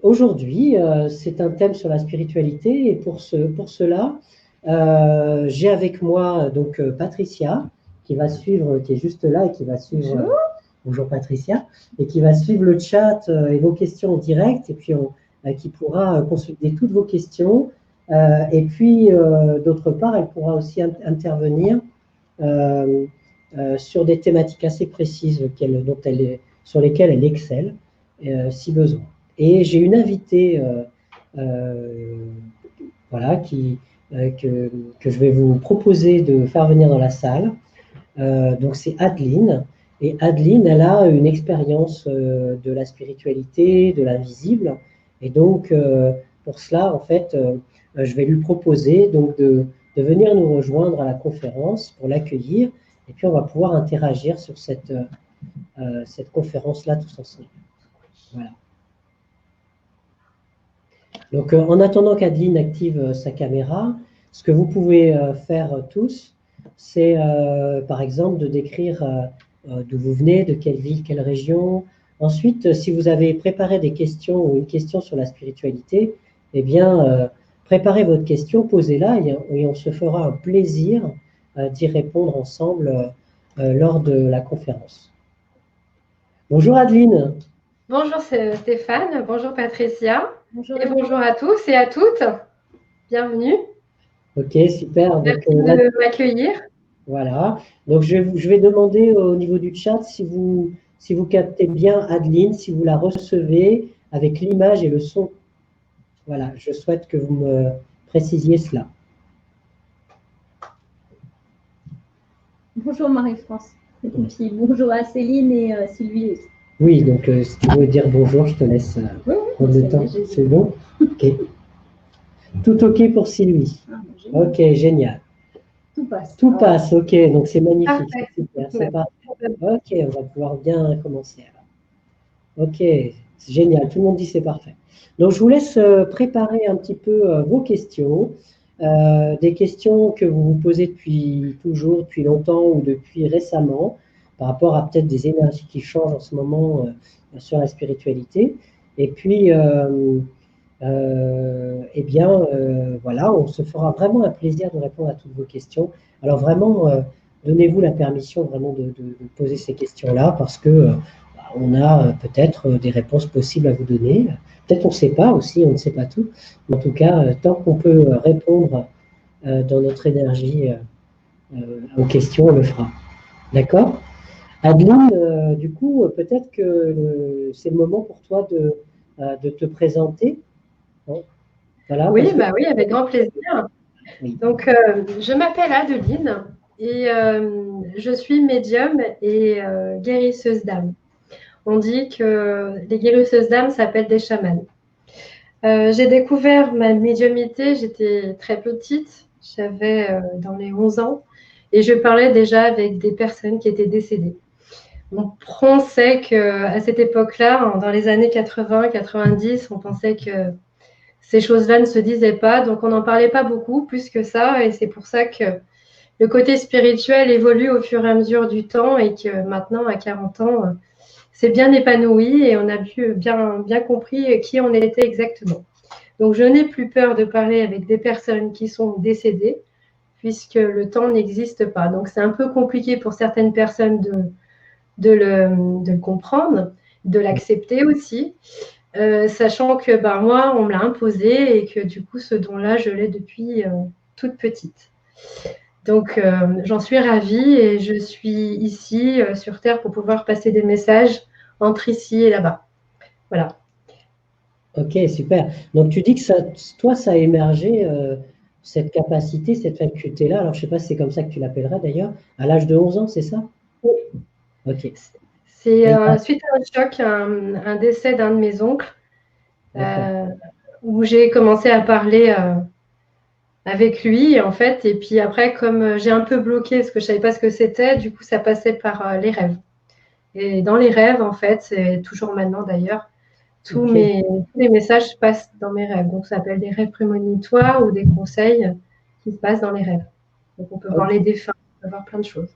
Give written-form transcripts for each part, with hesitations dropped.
aujourd'hui, c'est un thème sur la spiritualité et pour cela, j'ai avec moi donc Patricia qui va suivre, qui est juste là et qui va suivre. Bonjour Patricia, et qui va suivre le chat et vos questions en direct, et puis qui pourra consulter toutes vos questions. Et puis, d'autre part, elle pourra aussi intervenir sur des thématiques assez précises sur lesquelles elle excelle, si besoin. Et j'ai une invitée voilà, que je vais vous proposer de faire venir dans la salle. Donc c'est Adeline. Et Adeline, elle a une expérience de la spiritualité, de l'invisible. Et donc, pour cela, en fait, je vais lui proposer donc, de venir nous rejoindre à la conférence pour l'accueillir. Et puis, on va pouvoir interagir sur cette conférence-là tous ensemble. Voilà. Donc, en attendant qu'Adeline active sa caméra, ce que vous pouvez faire tous, c'est par exemple de décrire d'où vous venez, de quelle ville, quelle région. Ensuite, si vous avez préparé des questions ou une question sur la spiritualité, eh bien, préparez votre question, posez-la et on se fera un plaisir d'y répondre ensemble lors de la conférence. Bonjour Adeline. Bonjour Stéphane, bonjour Patricia, bonjour et bonjour à tous et à toutes. Bienvenue. Ok, super. Merci de m'accueillir. Voilà. Donc, je vais demander au niveau du chat si vous captez bien Adeline, si vous la recevez avec l'image et le son. Voilà, je souhaite que vous me précisiez cela. Bonjour Marie-France. Et puis bonjour à Céline et Sylvie. Oui, donc si tu veux dire bonjour, je te laisse prendre le temps. C'est bon? Ok. Tout ok pour Sylvie. Ok, génial. Tout passe. Tout passe, ok, donc c'est magnifique, Parfait. c'est super, c'est parfait. Ok, on va pouvoir bien commencer alors. Ok, c'est génial, tout le monde dit c'est parfait. Donc je vous laisse préparer un petit peu vos questions, des questions que vous vous posez depuis toujours, depuis longtemps ou depuis récemment, par rapport à peut-être des énergies qui changent en ce moment sur la spiritualité. Et puis, eh bien, voilà, on se fera vraiment un plaisir de répondre à toutes vos questions. Alors vraiment, donnez-vous la permission vraiment de poser ces questions-là parce que on a peut-être des réponses possibles à vous donner. Peut-être on ne sait pas aussi, on ne sait pas tout. Mais en tout cas, tant qu'on peut répondre dans notre énergie aux questions, on le fera. D'accord? Adeline, du coup, peut-être que c'est le moment pour toi de te présenter. Voilà, oui, bah oui, avec grand plaisir. Oui. Donc, je m'appelle Adeline et je suis médium et guérisseuse d'âme. On dit que les guérisseuses d'âme s'appellent des chamans. J'ai découvert ma médiumnité, j'étais très petite, j'avais dans les 11 ans, et je parlais déjà avec des personnes qui étaient décédées. On pensait qu'à cette époque-là, dans les années 80-90, on pensait que ces choses-là ne se disaient pas, donc on n'en parlait pas beaucoup, plus que ça, et c'est pour ça que le côté spirituel évolue au fur et à mesure du temps, et que maintenant, à 40 ans, c'est bien épanoui, et on a bien compris qui on était exactement. Donc, je n'ai plus peur de parler avec des personnes qui sont décédées, puisque le temps n'existe pas. Donc, c'est un peu compliqué pour certaines personnes de le comprendre, de l'accepter aussi, sachant que moi, on me l'a imposé et que du coup, ce don-là, je l'ai depuis toute petite. Donc, j'en suis ravie et je suis ici sur Terre pour pouvoir passer des messages entre ici et là-bas. Voilà. Ok, super. Donc, tu dis que toi, ça a émergé, cette capacité, cette faculté-là. Alors, je ne sais pas si c'est comme ça que tu l'appellerais d'ailleurs, à l'âge de 11 ans, c'est ça? Oui. Ok. C'est suite à un choc, un décès d'un de mes oncles, où j'ai commencé à parler avec lui, en fait. Et puis après, comme j'ai un peu bloqué parce que je ne savais pas ce que c'était, du coup, ça passait par les rêves. Et dans les rêves, en fait, c'est toujours maintenant d'ailleurs, tous les messages passent dans mes rêves. Donc, ça s'appelle des rêves prémonitoires ou des conseils qui se passent dans les rêves. Donc, on peut voir les défunts, on peut voir plein de choses.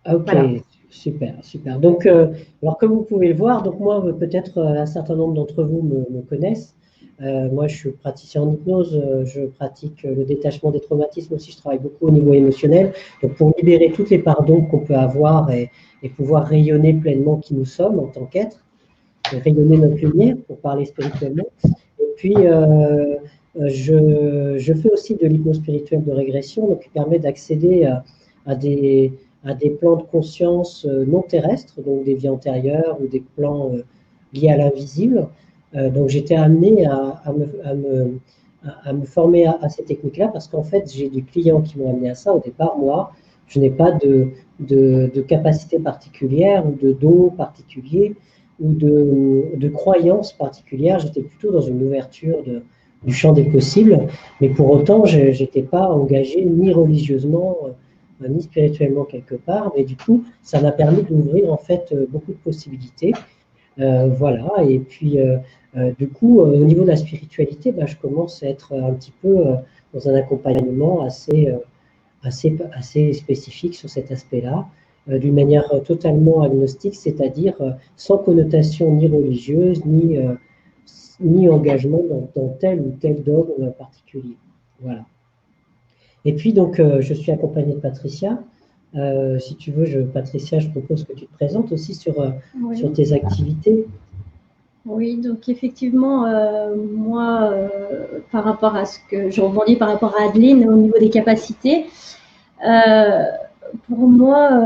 Ok, Voilà. super, super. Donc, alors comme vous pouvez le voir, donc moi, peut-être un certain nombre d'entre vous me connaissent. Moi, je suis praticien en hypnose, je pratique le détachement des traumatismes aussi, je travaille beaucoup au niveau émotionnel. Donc, pour libérer toutes les parts d'ombre qu'on peut avoir et pouvoir rayonner pleinement qui nous sommes en tant qu'être, rayonner notre lumière, pour parler spirituellement. Et puis, je fais aussi de l'hypnose spirituelle de régression, donc qui permet d'accéder à des plans de conscience non terrestres, donc des vies antérieures ou des plans liés à l'invisible. Donc j'étais amené à me former à ces techniques-là parce qu'en fait, j'ai des clients qui m'ont amené à ça. Au départ, moi, je n'ai pas de capacité particulière ou de don particulier ou de croyances particulières. J'étais plutôt dans une ouverture du champ des possibles, mais pour autant, je n'étais pas engagé ni religieusement, ni spirituellement quelque part, mais du coup, ça m'a permis d'ouvrir en fait beaucoup de possibilités. Voilà, et puis du coup, au niveau de la spiritualité, bah, je commence à être un petit peu dans un accompagnement assez spécifique sur cet aspect-là, d'une manière totalement agnostique, c'est-à-dire sans connotation ni religieuse, ni engagement dans tel ou tel dogme particulier. Voilà. Et puis, donc, je suis accompagné de Patricia. Si tu veux, Patricia, je propose que tu te présentes aussi Oui. sur tes activités. Oui, donc effectivement, moi, par rapport à ce que je rebondis par rapport à Adeline au niveau des capacités, euh, pour moi,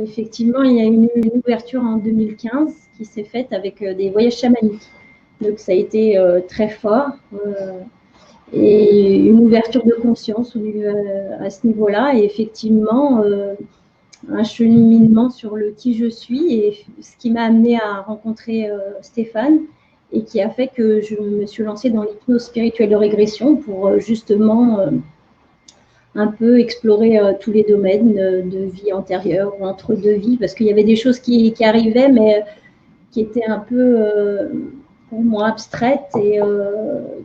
effectivement, il y a une ouverture en 2015 qui s'est faite avec des voyages chamaniques. Donc ça a été très fort et une ouverture de conscience à ce niveau-là. Et effectivement, un cheminement sur le qui je suis et ce qui m'a amené à rencontrer Stéphane et qui a fait que je me suis lancée dans l'hypnose spirituelle de régression pour justement un peu explorer tous les domaines de vie antérieure ou entre deux vies parce qu'il y avait des choses qui arrivaient mais qui étaient un peu pour moi abstraites et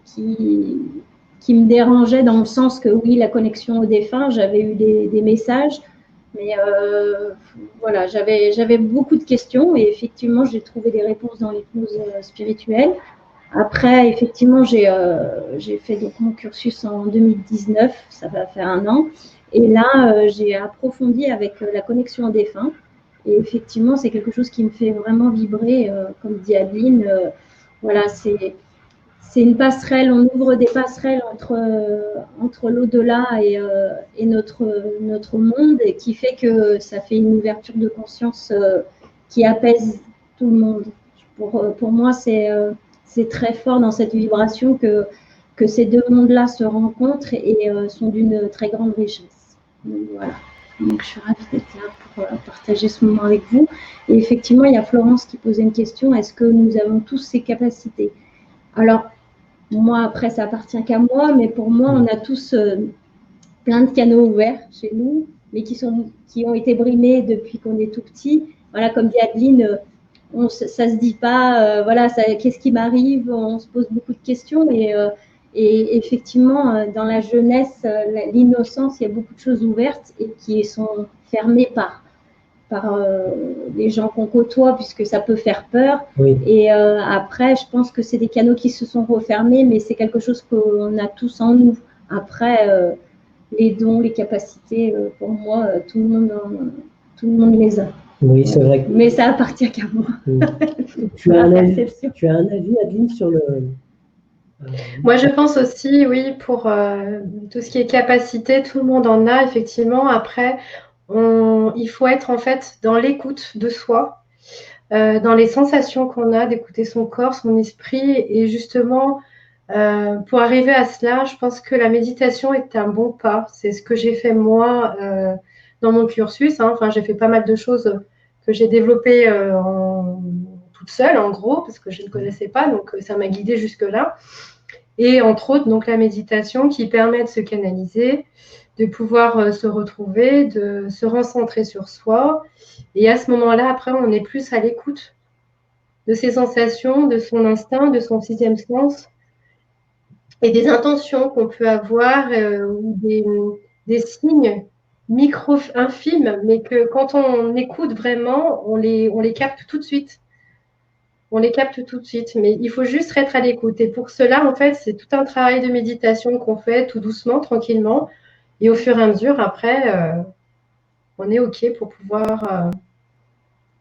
qui me dérangeaient dans le sens que oui, la connexion aux défunts, j'avais eu des messages, mais voilà, j'avais beaucoup de questions et effectivement, j'ai trouvé des réponses dans l'hypnose spirituelle. Après, effectivement, j'ai fait donc mon cursus en 2019, ça va faire un an. Et là, j'ai approfondi avec la connexion aux défunts. Et effectivement, c'est quelque chose qui me fait vraiment vibrer, comme dit Adeline. Voilà, c'est une passerelle, on ouvre des passerelles entre l'au-delà et notre monde, et qui fait que ça fait une ouverture de conscience qui apaise tout le monde. Pour moi, c'est très fort dans cette vibration que ces deux mondes-là se rencontrent et sont d'une très grande richesse. Donc, voilà. Donc, je suis ravie d'être là pour partager ce moment avec vous. Et effectivement, il y a Florence qui posait une question, est-ce que nous avons tous ces capacités? Alors, moi, après, ça appartient qu'à moi, mais pour moi, on a tous plein de canaux ouverts chez nous, mais qui ont été brimés depuis qu'on est tout petit. Voilà, comme dit Adeline, ça se dit pas, voilà, qu'est-ce qui m'arrive? On se pose beaucoup de questions et effectivement, dans la jeunesse, l'innocence, il y a beaucoup de choses ouvertes et qui sont fermées par les gens qu'on côtoie, puisque ça peut faire peur. Oui. Et après, je pense que c'est des canaux qui se sont refermés, mais c'est quelque chose qu'on a tous en nous. Après, les dons, les capacités, pour moi, tout le monde les a. Oui, c'est vrai. Mais ça appartient qu'à moi. Tu as un avis, Adeline, sur le... Moi, je pense aussi, oui, pour tout ce qui est capacité, tout le monde en a, effectivement. Après, il faut être en fait dans l'écoute de soi, dans les sensations qu'on a, d'écouter son corps, son esprit. Et justement, pour arriver à cela, je pense que la méditation est un bon pas. C'est ce que j'ai fait moi dans mon cursus. Hein. Enfin, j'ai fait pas mal de choses que j'ai développées toute seule, en gros, parce que je ne connaissais pas. Donc, ça m'a guidée jusque-là. Et entre autres, donc la méditation qui permet de se canaliser, de pouvoir se retrouver, de se recentrer sur soi. Et à ce moment-là, après, on est plus à l'écoute de ses sensations, de son instinct, de son sixième sens et des intentions qu'on peut avoir ou des signes infimes, mais que quand on écoute vraiment, on les capte tout de suite. On les capte tout de suite, mais il faut juste être à l'écoute. Et pour cela, en fait, c'est tout un travail de méditation qu'on fait tout doucement, tranquillement. Et au fur et à mesure, après, on est OK pour pouvoir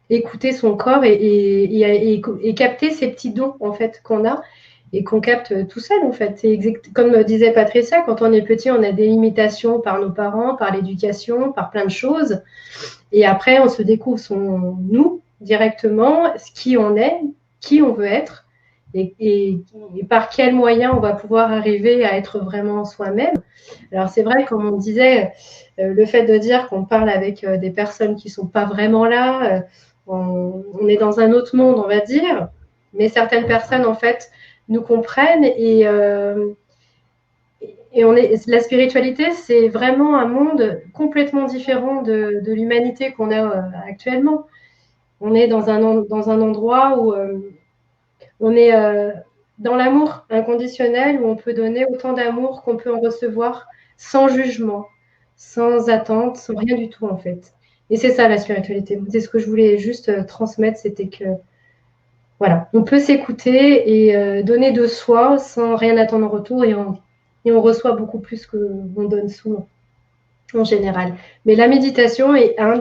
écouter son corps et capter ces petits dons, en fait, qu'on a et qu'on capte tout seul, en fait. Comme disait Patricia, quand on est petit, on a des limitations par nos parents, par l'éducation, par plein de choses. Et après, on se découvre nous directement, qui on est, qui on veut être et par quels moyens on va pouvoir arriver à être vraiment soi-même. Alors c'est vrai, comme on disait, le fait de dire qu'on parle avec des personnes qui ne sont pas vraiment là, on est dans un autre monde, on va dire, mais certaines personnes, en fait, nous comprennent et la spiritualité, c'est vraiment un monde complètement différent de l'humanité qu'on a actuellement. On est dans un endroit où on est dans l'amour inconditionnel, où on peut donner autant d'amour qu'on peut en recevoir sans jugement, sans attente, sans rien du tout en fait. Et c'est ça la spiritualité. C'est ce que je voulais juste transmettre, c'était que voilà, on peut s'écouter et donner de soi sans rien attendre en retour et on reçoit beaucoup plus qu'on donne souvent en général. Mais la méditation est un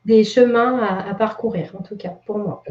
des chemins à parcourir, en tout cas pour moi.